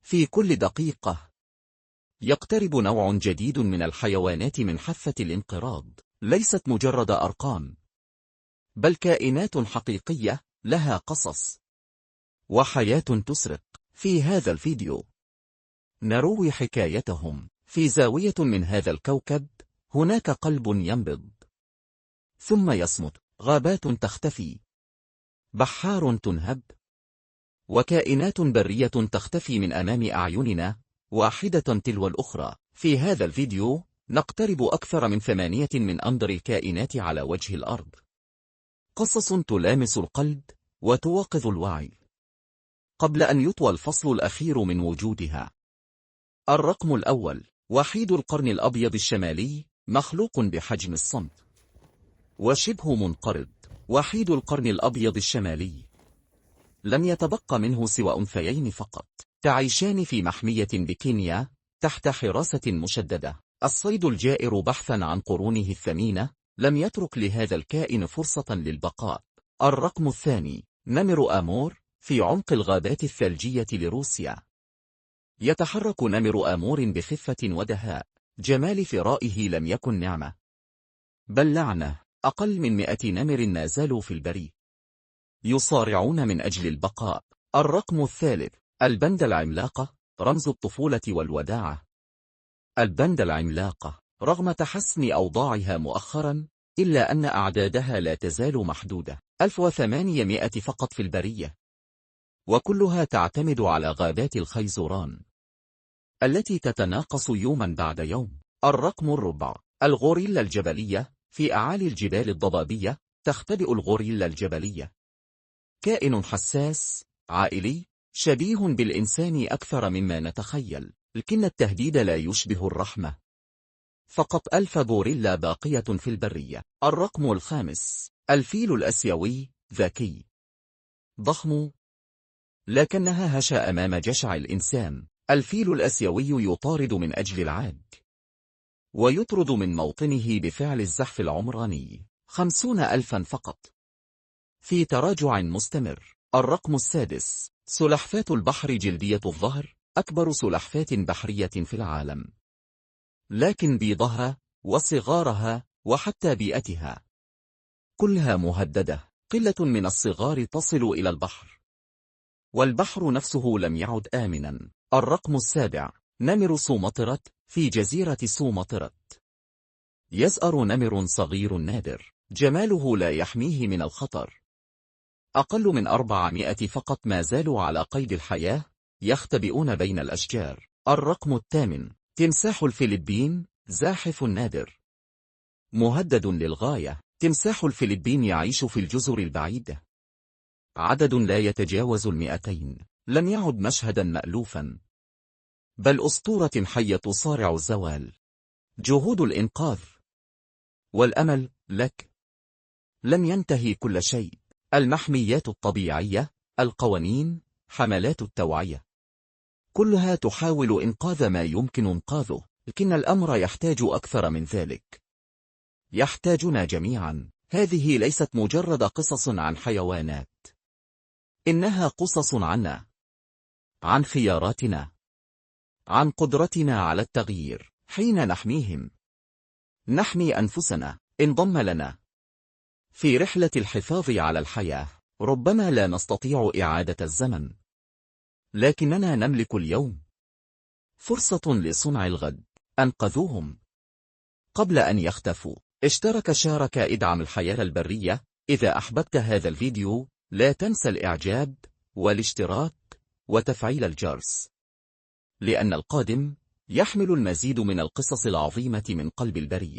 في كل دقيقة يقترب نوع جديد من الحيوانات من حافة الانقراض. ليست مجرد أرقام، بل كائنات حقيقية لها قصص وحياة تسرق. في هذا الفيديو نروي حكايتهم. في زاوية من هذا الكوكب هناك قلب ينبض ثم يصمت، غابات تختفي، بحار تنهب، وكائنات برية تختفي من أمام أعيننا واحدة تلو الأخرى. في هذا الفيديو نقترب أكثر من 8 من أندر الكائنات على وجه الأرض. قصص تلامس القلب وتوقظ الوعي قبل أن يطوى الفصل الأخير من وجودها. الرقم الأول، وحيد القرن الأبيض الشمالي، مخلوق بحجم الصمت وشبه منقرض. وحيد القرن الأبيض الشمالي لم يتبقى منه سوى أنثيين فقط، تعيشان في محمية بكينيا تحت حراسة مشددة. الصيد الجائر بحثا عن قرونه الثمينة لم يترك لهذا الكائن فرصة للبقاء. الرقم الثاني، نمر آمور في عمق الغابات الثلجية لروسيا. يتحرك نمر آمور بخفة ودهاء. جمال ثرائه لم يكن نعمة بل لعنة. أقل من 100 نمر ما زالوا في البرية، يصارعون من أجل البقاء. الرقم الثالث، البندا العملاقة، رمز الطفولة والوداعة. البندا العملاقة رغم تحسن أوضاعها مؤخرا إلا أن أعدادها لا تزال محدودة، 1800 فقط في البرية، وكلها تعتمد على غابات الخيزران التي تتناقص يوما بعد يوم. الرقم الرابع، الغوريلا الجبلية. في أعالي الجبال الضبابية تختبئ الغوريلا الجبلية، كائن حساس عائلي شبيه بالإنسان أكثر مما نتخيل، لكن التهديد لا يشبه الرحمة. فقط 1000 غوريلا باقية في البرية. الرقم الخامس، الفيل الأسيوي، ذكي ضخم لكنها هشة أمام جشع الإنسان. الفيل الأسيوي يطارد من أجل العاج ويطرد من موطنه بفعل الزحف العمراني. 50,000 فقط، في تراجع مستمر. الرقم السادس، سلحفاة البحر جلدية الظهر، أكبر سلحفاة بحرية في العالم، لكن بيضها وصغارها وحتى بيئتها كلها مهددة. قلة من الصغار تصل إلى البحر، والبحر نفسه لم يعد آمنا. الرقم السابع، نمر سومطرة في جزيرة سومطرة. يزأر نمر صغير نادر، جماله لا يحميه من الخطر. أقل من 400 فقط ما زالوا على قيد الحياة، يختبئون بين الأشجار. الرقم الثامن، تمساح الفلبين، زاحف نادر، مهدد للغاية. تمساح الفلبين يعيش في الجزر البعيدة، عدد لا يتجاوز 200. لم يعد مشهدا مألوفا، بل أسطورة حية تصارع الزوال. جهود الإنقاذ والأمل لك، لم ينتهي كل شيء. المحميات الطبيعية، القوانين، حملات التوعية، كلها تحاول إنقاذ ما يمكن إنقاذه، لكن الأمر يحتاج أكثر من ذلك، يحتاجنا جميعا. هذه ليست مجرد قصص عن حيوانات، إنها قصص عنا، عن خياراتنا، عن قدرتنا على التغيير. حين نحميهم نحمي أنفسنا. انضم لنا في رحلة الحفاظ على الحياة. ربما لا نستطيع إعادة الزمن، لكننا نملك اليوم فرصة لصنع الغد. أنقذوهم قبل أن يختفوا. شارك ادعم الحياة البرية. إذا أحببت هذا الفيديو لا تنسى الإعجاب والاشتراك وتفعيل الجرس، لأن القادم يحمل المزيد من القصص العظيمة من قلب البرية.